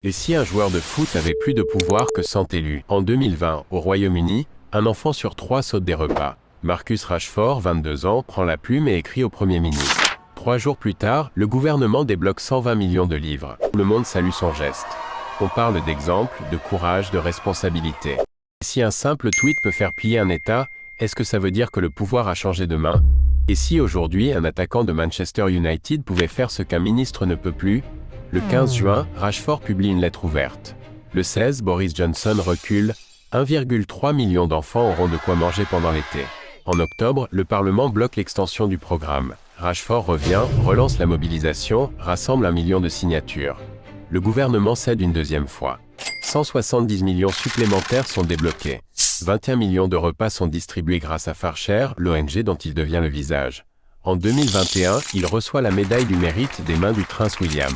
Et si un joueur de foot avait plus de pouvoir que 100 élus? En 2020, au Royaume-Uni, un enfant sur 3 saute des repas. Marcus Rashford, 22 ans, prend la plume et écrit au Premier ministre. 3 jours plus tard, le gouvernement débloque 120 millions de livres. Le monde salue son geste. On parle d'exemple, de courage, de responsabilité. Et si un simple tweet peut faire plier un État, est-ce que ça veut dire que le pouvoir a changé de main? Et si aujourd'hui un attaquant de Manchester United pouvait faire ce qu'un ministre ne peut plus? Le 15 juin, Rashford publie une lettre ouverte. Le 16, Boris Johnson recule. 1,3 million d'enfants auront de quoi manger pendant l'été. En octobre, le Parlement bloque l'extension du programme. Rashford revient, relance la mobilisation, rassemble 1 million de signatures. Le gouvernement cède une deuxième fois. 170 millions supplémentaires sont débloqués. 21 millions de repas sont distribués grâce à Farshare, l'ONG dont il devient le visage. En 2021, il reçoit la médaille du mérite des mains du prince William.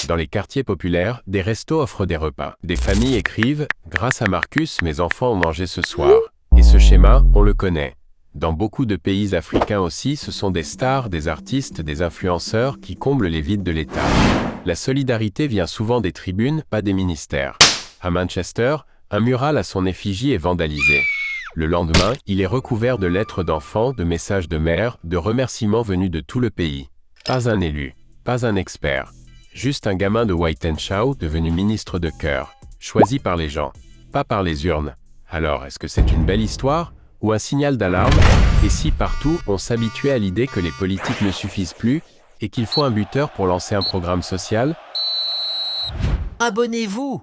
Dans les quartiers populaires, des restos offrent des repas. Des familles écrivent « Grâce à Marcus, mes enfants ont mangé ce soir ». Et ce schéma, on le connaît. Dans beaucoup de pays africains aussi, ce sont des stars, des artistes, des influenceurs qui comblent les vides de l'État. La solidarité vient souvent des tribunes, pas des ministères. À Manchester, un mural à son effigie est vandalisé. Le lendemain, il est recouvert de lettres d'enfants, de messages de mères, de remerciements venus de tout le pays. Pas un élu, pas un expert. Juste un gamin de Wythenshawe devenu ministre de cœur, choisi par les gens, pas par les urnes. Alors, est-ce que c'est une belle histoire ou un signal d'alarme? Et si partout, on s'habituait à l'idée que les politiques ne suffisent plus et qu'il faut un buteur pour lancer un programme social? Abonnez-vous!